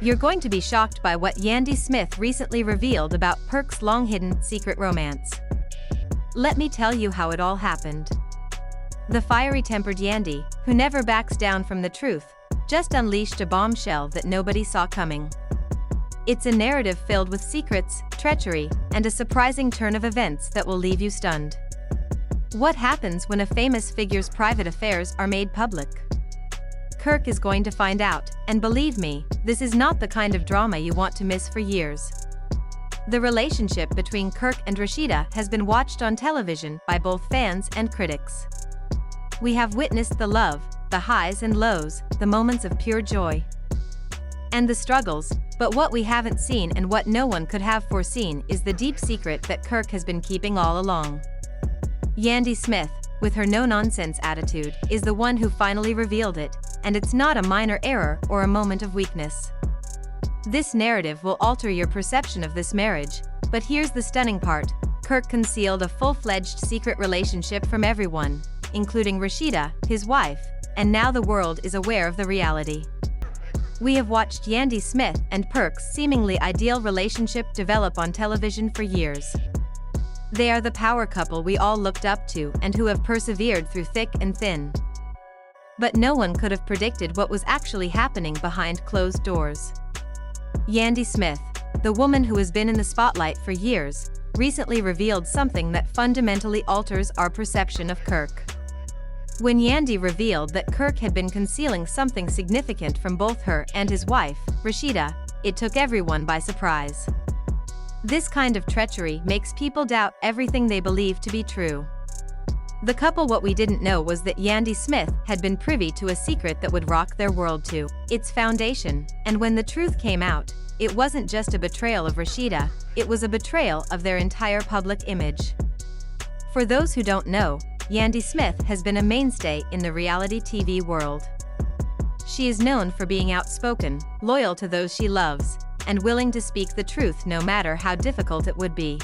You're going to be shocked by what Yandy Smith recently revealed about Kirk's long-hidden secret romance. Let me tell you how it all happened. The fiery-tempered Yandy, who never backs down from the truth, just unleashed a bombshell that nobody saw coming. It's a narrative filled with secrets, treachery, and a surprising turn of events that will leave you stunned. What happens when a famous figure's private affairs are made public? Kirk is going to find out, and believe me, this is not the kind of drama you want to miss for years. The relationship between Kirk and Rashida has been watched on television by both fans and critics. We have witnessed the love, the highs and lows, the moments of pure joy, and the struggles, but what we haven't seen and what no one could have foreseen is the deep secret that Kirk has been keeping all along. Yandy Smith, with her no-nonsense attitude, is the one who finally revealed it, and it's not a minor error or a moment of weakness. This narrative will alter your perception of this marriage, but here's the stunning part: Kirk concealed a full-fledged secret relationship from everyone, including Rashida, his wife, and now the world is aware of the reality. We have watched Yandy Smith and Kirk's seemingly ideal relationship develop on television for years. They are the power couple we all looked up to and who have persevered through thick and thin. But no one could have predicted what was actually happening behind closed doors. Yandy Smith, the woman who has been in the spotlight for years, recently revealed something that fundamentally alters our perception of Kirk. When Yandy revealed that Kirk had been concealing something significant from both her and his wife, Rashida, it took everyone by surprise. This kind of treachery makes people doubt everything they believe to be true. The couple what we didn't know was that Yandy Smith had been privy to a secret that would rock their world to its foundation, and when the truth came out, it wasn't just a betrayal of Rashida, it was a betrayal of their entire public image. For those who don't know, Yandy Smith has been a mainstay in the reality TV world. She is known for being outspoken, loyal to those she loves, and willing to speak the truth no matter how difficult it would be.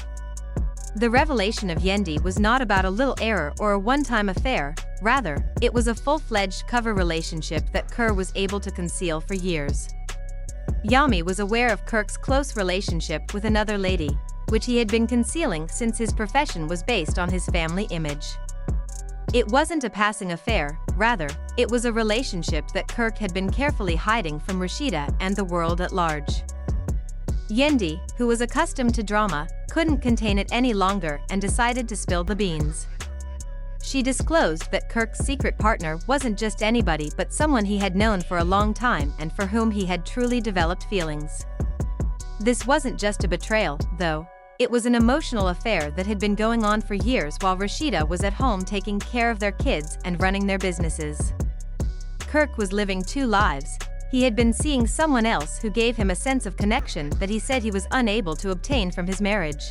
The revelation of Yandy was not about a little error or a one-time affair, rather, it was a full-fledged cover relationship that Kirk was able to conceal for years. Yami was aware of Kirk's close relationship with another lady, which he had been concealing since his profession was based on his family image. It wasn't a passing affair, rather, it was a relationship that Kirk had been carefully hiding from Rashida and the world at large. Yandy, who was accustomed to drama, couldn't contain it any longer and decided to spill the beans. She disclosed that Kirk's secret partner wasn't just anybody but someone he had known for a long time and for whom he had truly developed feelings. This wasn't just a betrayal, though. It was an emotional affair that had been going on for years while Rashida was at home taking care of their kids and running their businesses. Kirk was living two lives. He had been seeing someone else who gave him a sense of connection that he said he was unable to obtain from his marriage.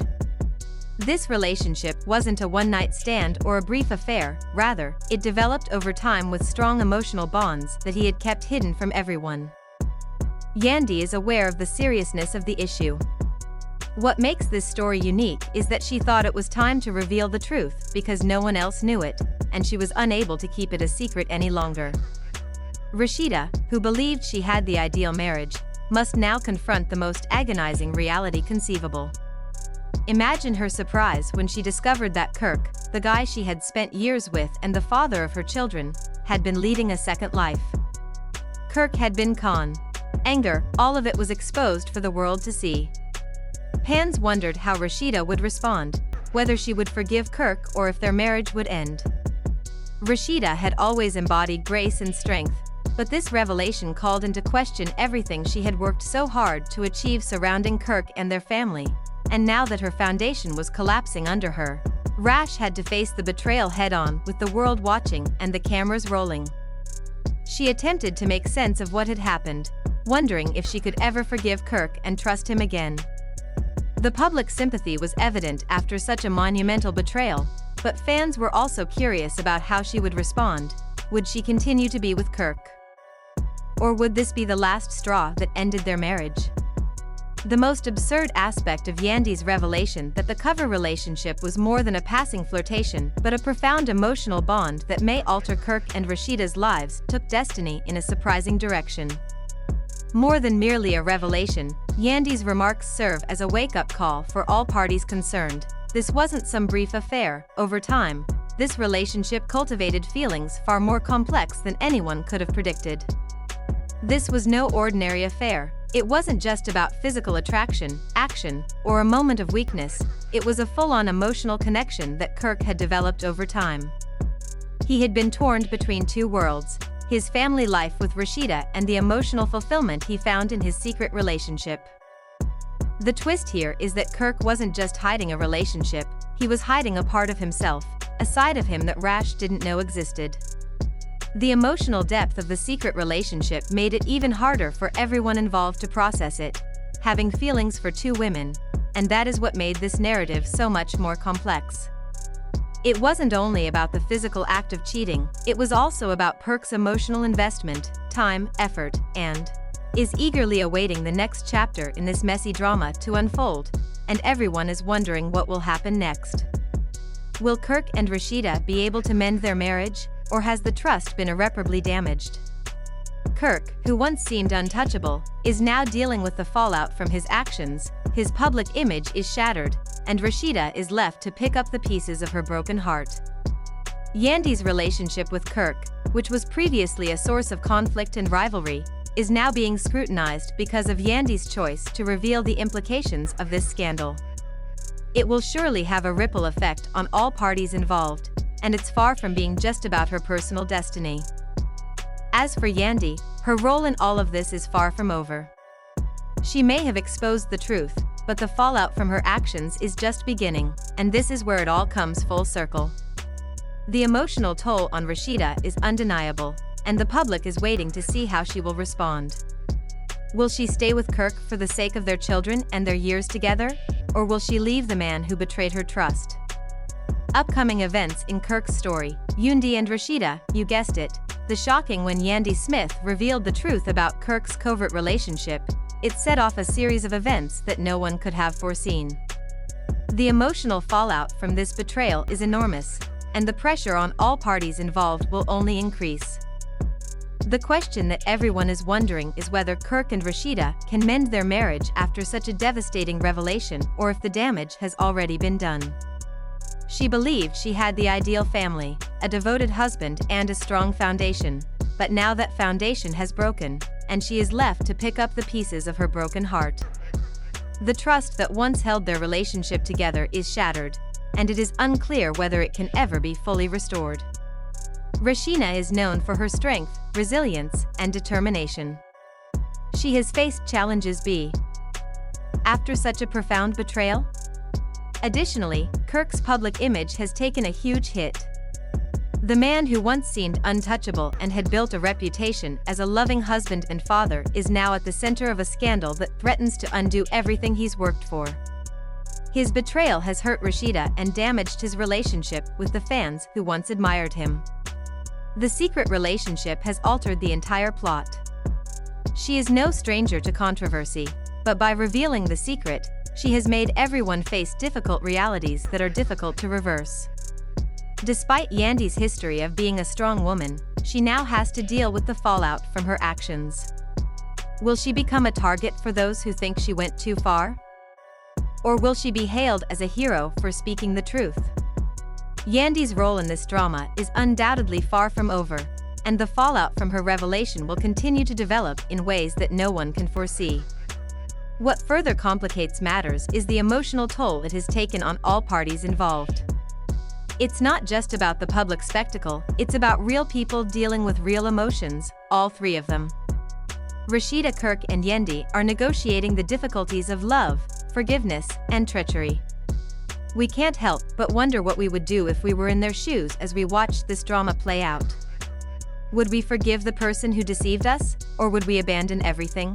This relationship wasn't a one-night stand or a brief affair, rather, it developed over time with strong emotional bonds that he had kept hidden from everyone. Yandy is aware of the seriousness of the issue. What makes this story unique is that she thought it was time to reveal the truth because no one else knew it, and she was unable to keep it a secret any longer. Rashida, who believed she had the ideal marriage, must now confront the most agonizing reality conceivable. Imagine her surprise when she discovered that Kirk, the guy she had spent years with and the father of her children, had been leading a second life. Kirk had been conned. Anger, all of it was exposed for the world to see. Fans wondered how Rashida would respond, whether she would forgive Kirk or if their marriage would end. Rashida had always embodied grace and strength, but this revelation called into question everything she had worked so hard to achieve surrounding Kirk and their family, and now that her foundation was collapsing under her, Rash had to face the betrayal head-on with the world watching and the cameras rolling. She attempted to make sense of what had happened, wondering if she could ever forgive Kirk and trust him again. The public sympathy was evident after such a monumental betrayal, but fans were also curious about how she would respond. Would she continue to be with Kirk? Or would this be the last straw that ended their marriage? The most absurd aspect of Yandy's revelation that the cover relationship was more than a passing flirtation but a profound emotional bond that may alter Kirk and Rashida's lives took destiny in a surprising direction. More than merely a revelation, Yandy's remarks serve as a wake-up call for all parties concerned. This wasn't some brief affair. Over time, this relationship cultivated feelings far more complex than anyone could have predicted. This was no ordinary affair. It wasn't just about physical attraction, action, or a moment of weakness. It was a full-on emotional connection that Kirk had developed over time. He had been torn between two worlds: his family life with Rashida and the emotional fulfillment he found in his secret relationship. The twist here is that Kirk wasn't just hiding a relationship, he was hiding a part of himself, a side of him that Rash didn't know existed. The emotional depth of the secret relationship made it even harder for everyone involved to process it, having feelings for two women, and that is what made this narrative so much more complex. It wasn't only about the physical act of cheating, it was also about Kirk's emotional investment, time, effort, and is eagerly awaiting the next chapter in this messy drama to unfold, and everyone is wondering what will happen next. Will Kirk and Rashida be able to mend their marriage, or has the trust been irreparably damaged? Kirk, who once seemed untouchable, is now dealing with the fallout from his actions. His public image is shattered, and Rashida is left to pick up the pieces of her broken heart. Yandy's relationship with Kirk, which was previously a source of conflict and rivalry, is now being scrutinized because of Yandy's choice to reveal the implications of this scandal. It will surely have a ripple effect on all parties involved, and it's far from being just about her personal destiny. As for Yandy, her role in all of this is far from over. She may have exposed the truth, but the fallout from her actions is just beginning, and this is where it all comes full circle. The emotional toll on Rashida is undeniable, and the public is waiting to see how she will respond. Will she stay with Kirk for the sake of their children and their years together, or will she leave the man who betrayed her trust? Upcoming events in Kirk's story: Yandy and Rashida, you guessed it. The shocking when Yandy Smith revealed the truth about Kirk's covert relationship, it set off a series of events that no one could have foreseen. The emotional fallout from this betrayal is enormous, and the pressure on all parties involved will only increase. The question that everyone is wondering is whether Kirk and Rashida can mend their marriage after such a devastating revelation, or if the damage has already been done. She believed she had the ideal family, a devoted husband and a strong foundation, but now that foundation has broken, and she is left to pick up the pieces of her broken heart. The trust that once held their relationship together is shattered, and it is unclear whether it can ever be fully restored. Rashida is known for her strength, resilience, and determination. She has faced challenges after such a profound betrayal. Additionally, Kirk's public image has taken a huge hit. The man who once seemed untouchable and had built a reputation as a loving husband and father is now at the center of a scandal that threatens to undo everything he's worked for. His betrayal has hurt Rashida and damaged his relationship with the fans who once admired him. The secret relationship has altered the entire plot. She is no stranger to controversy, but by revealing the secret, she has made everyone face difficult realities that are difficult to reverse. Despite Yandy's history of being a strong woman, she now has to deal with the fallout from her actions. Will she become a target for those who think she went too far? Or will she be hailed as a hero for speaking the truth? Yandy's role in this drama is undoubtedly far from over, and the fallout from her revelation will continue to develop in ways that no one can foresee. What further complicates matters is the emotional toll it has taken on all parties involved. It's not just about the public spectacle, it's about real people dealing with real emotions, all three of them. Rashida, Kirk, and Yandy are negotiating the difficulties of love, forgiveness, and treachery. We can't help but wonder what we would do if we were in their shoes as we watched this drama play out. Would we forgive the person who deceived us, or would we abandon everything?